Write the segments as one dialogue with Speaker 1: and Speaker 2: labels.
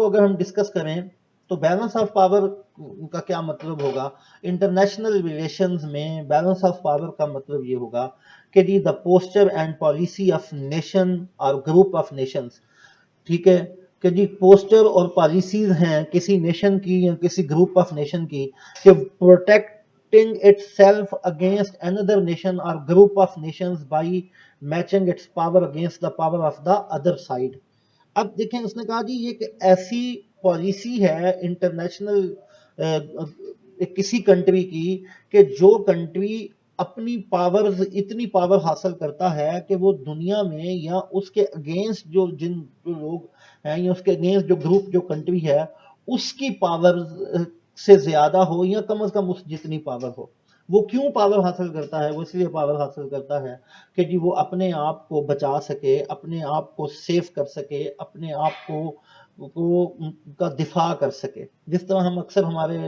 Speaker 1: اگر ہم ڈسکس کریں تو بیلنس آف پاور کا کیا مطلب ہوگا؟ انٹرنیشنل ریلیشنز میں بیلنس آف پاور کا مطلب یہ ہوگا کہ جی the posture and policy of nation اور گروپ آف نیشنز، ٹھیک ہے، کہ جی پوسچر اور پالیسیز ہیں کسی نیشن کی یا کسی گروپ آف نیشن کی کہ protecting itself against another nation اور group of nations by matching its power against the power of the other side. اب دیکھیں اس نے کہا جی یہ ایک ایسی پالیسی ہے انٹرنیشنل کسی کنٹری کی کہ جو کنٹری اپنی پاورز اتنی پاور حاصل کرتا ہے کہ وہ دنیا میں یا اس کے اگینسٹ جو لوگ ہیں یا اس کے اگینسٹ جو گروپ جو کنٹری ہے اس کی پاور سے زیادہ ہو یا کم از کم اس جتنی پاور ہو۔ وہ کیوں پاور حاصل کرتا ہے؟ وہ اس لیے پاور حاصل کرتا ہے کہ جی وہ اپنے آپ کو بچا سکے، اپنے آپ کو سیف کر سکے، اپنے آپ کو کا دفاع کر سکے۔ جس طرح ہم اکثر ہمارے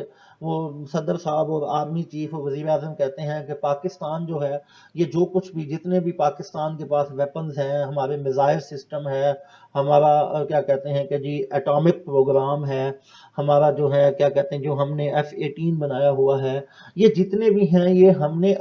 Speaker 1: وہ صدر صاحب اور آرمی چیف اور وزیر اعظم کہتے ہیں کہ پاکستان جو ہے یہ جو کچھ بھی جتنے بھی پاکستان کے پاس ویپنز ہیں، ہمارے میزائل سسٹم ہے، ہمارا کیا کہتے ہیں کہ جی ایٹامک پروگرام ہے، ہمارا جو ہے کیا کہتے ہیں جو ہم نے F-18 بنایا ہوا ہے، یہ جتنے بھی ہیں یہ ہم نے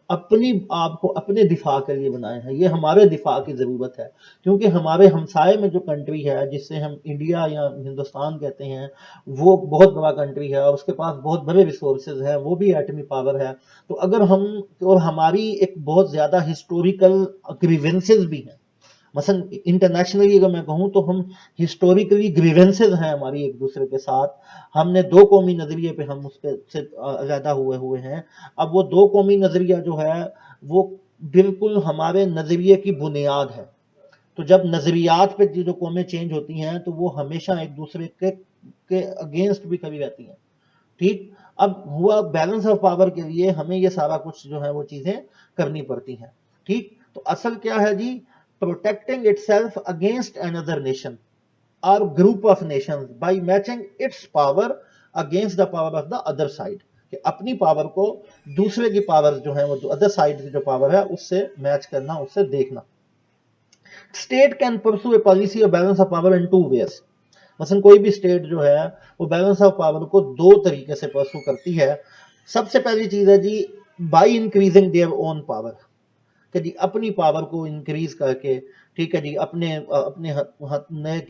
Speaker 1: اپنی آپ کو اپنے دفاع کے لیے بنائے ہیں، یہ ہمارے دفاع کی ضرورت ہے۔ کیونکہ ہمارے ہمسائے میں جو کنٹری ہے جس سے ہم انڈیا یا ہندوستان کہتے ہیں وہ بہت بڑا کنٹری ہے اور اس کے پاس بہت بڑے ریسورسز ہیں، وہ بھی ایٹمی پاور ہے۔ تو اگر ہم اور ہماری ایک بہت زیادہ ہسٹوریکل گریونسز بھی ہیں، مثلا انٹرنیشنلی اگر میں کہوں تو ہم ہسٹوریکلی گریونسز ہیں ہماری ایک دوسرے کے ساتھ، ہم نے دو قومی نظریے پہ ہم اس سے علیحدہ ہوئے ہیں۔ اب وہ دو قومی نظریہ جو ہے وہ بالکل ہمارے نظریے کی بنیاد ہے۔ تو جب نظریات پہ جو قومیں چینج ہوتی ہیں تو وہ ہمیشہ ایک دوسرے کے اگینسٹ بھی کبھی رہتی ہیں، ٹھیک۔ اب ہوا بیلنس آف پاور کے لیے ہمیں یہ سارا کچھ جو ہے وہ چیزیں کرنی پڑتی ہیں، ٹھیک۔ تو اصل کیا ہے جی؟ Protecting itself against another nation اور group of nations by matching its power against the power of the other side, کہ اپنی پاور کو دوسرے کی پاور جو ہے وہ ادر سائڈ کی جو پاور ہے اس سے میچ کرنا، اس سے دیکھنا۔ State can pursue a policy of balance of power in two ways, مثلا کوئی بھی اسٹیٹ جو ہے وہ بیلنس آف پاور کو دو طریقے سے پرسو کرتی ہے۔ سب سے پہلی چیز ہے جی by increasing their own power, کہ جی اپنی پاور کو انکریز کر کے، ٹھیک ہے جی، اپنے نئے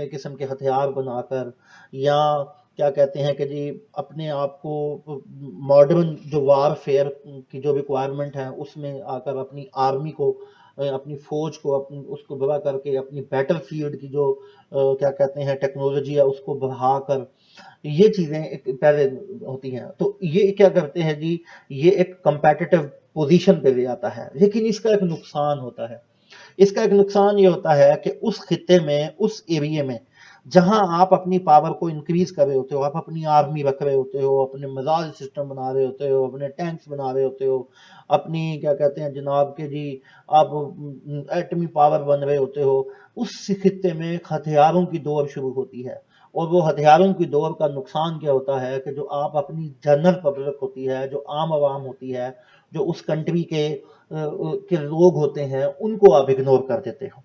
Speaker 1: قسم کے ہتھیار بنا کر، یا کیا کہتے ہیں کہ جی اپنے آپ کو ماڈرن جو وار فیئر کی جو ریکوائرمنٹ ہے اس میں آ کر اپنی آرمی کو، اپنی فوج کو اس کو بڑھا کر کے، اپنی بیٹل فیلڈ کی جو کیا کہتے ہیں ٹیکنالوجی ہے اس کو بڑھا کر، یہ چیزیں پہلے ہوتی ہیں۔ تو یہ کیا کرتے ہیں جی، یہ ایک کمپیٹیٹو پوزیشن پہ لے آتا ہے، لیکن اس کا ایک نقصان ہوتا ہے۔ اس کا ایک نقصان یہ ہوتا ہے کہ اس خطے میں، اس ایریے میں جہاں آپ اپنی پاور کو انکریز کر رہے ہوتے ہو، آپ اپنی آرمی رکھ رہے ہوتے ہو، اپنے میزائل سسٹم بنا رہے ہوتے ہو، اپنے ٹینکس بنا رہے ہوتے ہو، اپنی کیا کہتے ہیں جناب کہ جی آپ ایٹمی پاور بن رہے ہوتے ہو، اس خطے میں ہتھیاروں کی دور شروع ہوتی ہے۔ اور وہ ہتھیاروں کی دور کا نقصان کیا ہوتا ہے کہ جو آپ اپنی جنرل پبلک ہوتی ہے، جو عام عوام ہوتی ہے، جو اس کنٹری کے لوگ ہوتے ہیں، ان کو آپ اگنور کر دیتے ہو،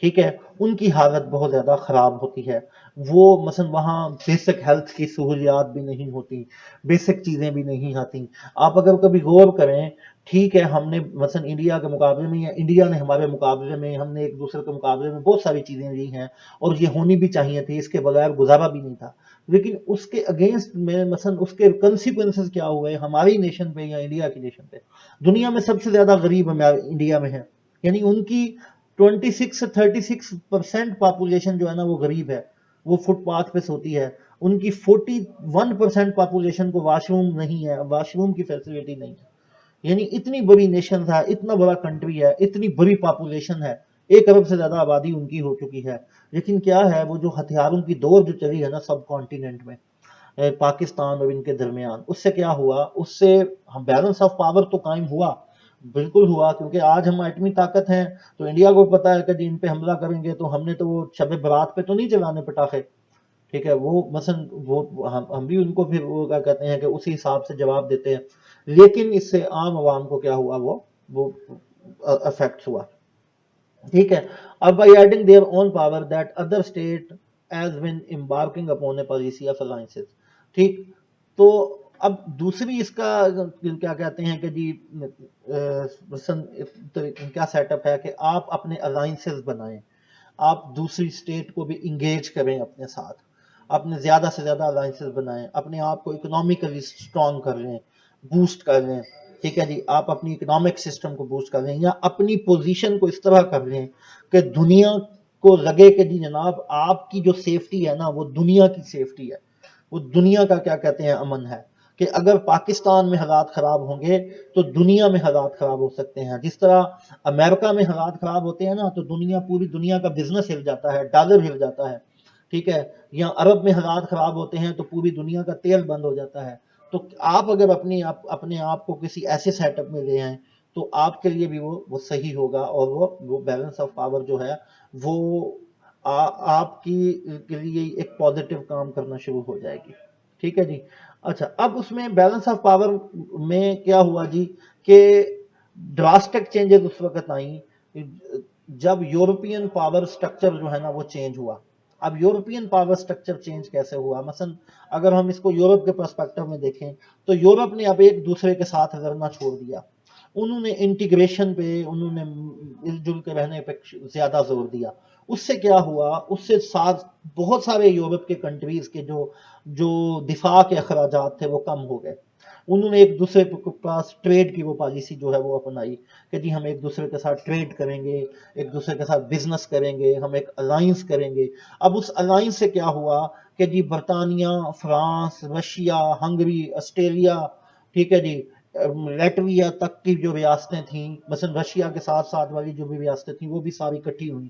Speaker 1: ٹھیک ہے۔ ان کی حالت بہت زیادہ خراب ہوتی ہے، وہ مثلا وہاں بیسک ہیلتھ کی سہولیات بھی نہیں ہوتی، بیسک چیزیں بھی نہیں آتی۔ آپ اگر کبھی غور کریں، ٹھیک ہے، ہم نے مثلا انڈیا کے مقابلے میں، یا انڈیا نے ہمارے مقابلے میں، ہم نے ایک دوسرے کے مقابلے میں بہت ساری چیزیں لی ہیں اور یہ ہونی بھی چاہیے تھی، اس کے بغیر گزارا بھی نہیں تھا، لیکن اس کے اگینسٹ میں مثلا اس کے کنسیکوینسز کیا ہوئے ہماری نیشن پہ یا انڈیا کی نیشن پہ؟ دنیا میں سب سے زیادہ غریب انڈیا میں ہے، یعنی ان کی 26 سے 36% پاپولیشن جو ہے نا وہ غریب ہے، وہ فٹ پاتھ پہ سوتی ہے۔ ان کی 41% پاپولیشن کو واش روم نہیں ہے، واش روم کی فیسلٹی نہیں ہے۔ یعنی اتنی بڑی نیشن ہے، اتنا بڑا کنٹری ہے، اتنی بڑی پاپولیشن ہے، 1 ارب سے زیادہ آبادی ان کی ہو چکی ہے، لیکن کیا ہے وہ جو ہتھیاروں کی دور جو چلی ہے نا سب کانٹیننٹ میں، پاکستان اور ان کے درمیان، اس سے کیا ہوا؟ اس سے بیلنس آف پاور تو قائم ہوا، بالکل ہوا، کیونکہ آج ہم ایٹمی طاقت ہیں تو انڈیا کو پتا ہے کہ جی ان پہ حملہ کریں گے تو ہم نے تو وہ شب برات پہ تو نہیں چلانے پٹاخے، ٹھیک ہے، وہ مثلا وہ ہم بھی ان کو پھر وہ کیا کہتے ہیں کہ اسی حساب سے جواب دیتے ہیں، لیکن اس سے عام عوام کو کیا ہوا؟ وہ افیکٹ ہوا، ٹھیک ہے۔ اب by adding their own power that other state as when embarking upon a policy of alliances. ٹھیک. تو اب دوسری اس کا کیا کہتے ہیں کہ جی کیا سیٹ اپ ہے کہ آپ اپنے الائنسز بنائیں, آپ دوسری اسٹیٹ کو بھی انگیج کریں اپنے ساتھ, اپنے زیادہ سے زیادہ الائنسز بنائیں, اپنے آپ کو اکنامیکلی اسٹرانگ کر لیں, بوسٹ کر لیں. ٹھیک ہے جی, آپ اپنی اکنامک سسٹم کو بوسٹ کر لیں, یا اپنی پوزیشن کو اس طرح کر لیں کہ دنیا کو لگے کہ جی جناب آپ کی جو سیفٹی ہے نا وہ دنیا کی سیفٹی ہے, وہ دنیا کا کیا کہتے ہیں امن ہے, کہ اگر پاکستان میں حالات خراب ہوں گے تو دنیا میں حالات خراب ہو سکتے ہیں. جس طرح امریکہ میں حالات خراب ہوتے ہیں نا تو پوری دنیا کا بزنس ہل جاتا ہے, ڈالر ہل جاتا ہے. ٹھیک ہے, یا عرب میں حالات خراب ہوتے ہیں تو پوری دنیا کا تیل بند ہو جاتا ہے. تو آپ اگر اپنے آپ کو کسی ایسے سیٹ اپ میں لے آئیں تو آپ کے لیے بھی وہ صحیح ہوگا, اور وہ بیلنس آف پاور جو ہے وہ آپ کی کے لیے ایک پازیٹیو کام کرنا شروع ہو جائے گی. ٹھیک ہے جی. اچھا, اب اس میں بیلنس آف پاور میں کیا ہوا جی کہ ڈراسٹک چینجز اس وقت آئیں جب یورپین پاور سٹرکچر جو ہے نا وہ چینج ہوا. اب یورپین پاور سٹرکچر چینج کیسے ہوا؟ مثلا اگر ہم اس کو یورپ کے پرسپیکٹو میں دیکھیں تو یورپ نے اب ایک دوسرے کے ساتھ لڑنا چھوڑ دیا, انہوں نے انٹیگریشن پہ, انہوں نے مل جل کے رہنے پہ زیادہ زور دیا. اس سے کیا ہوا, اس سے ساتھ بہت سارے یورپ کے کنٹریز کے جو دفاع کے اخراجات تھے وہ کم ہو گئے. انہوں نے ایک دوسرے کے پاس ٹریڈ کی وہ پالیسی جو ہے وہ اپنائی کہ جی ہم ایک دوسرے کے ساتھ ٹریڈ کریں گے, ایک دوسرے کے ساتھ بزنس کریں گے, ہم ایک الائنس کریں گے. اب اس الائنس سے کیا ہوا کہ جی برطانیہ, فرانس, رشیا, ہنگری, آسٹریلیا, ٹھیک ہے جی, لیٹویا تک کی جو ریاستیں تھیں, مثلا رشیا کے ساتھ ساتھ والی جو بھی ریاستیں تھیں وہ بھی ساری اکٹھی ہوئی.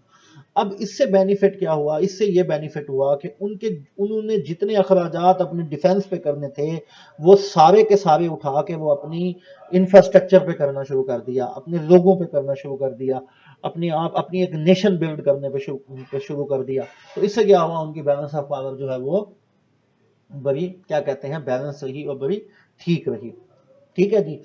Speaker 1: اب اس سے بینیفٹ کیا ہوا, اس سے یہ بینیفٹ ہوا کہ انہوں نے جتنے اخراجات اپنے ڈیفنس پہ کرنے تھے وہ سارے کے سارے اٹھا کے وہ اپنی انفراسٹرکچر پہ کرنا شروع کر دیا, اپنے لوگوں پہ کرنا شروع کر دیا, اپنی ایک نیشن بلڈ کرنے پہ شروع کر دیا. تو اس سے کیا ہوا, ان کی بیلنس آف پاور جو ہے وہ بڑی کیا کہتے ہیں بیلنس رہی اور بڑی ٹھیک رہی. ٹھیک ہے جی.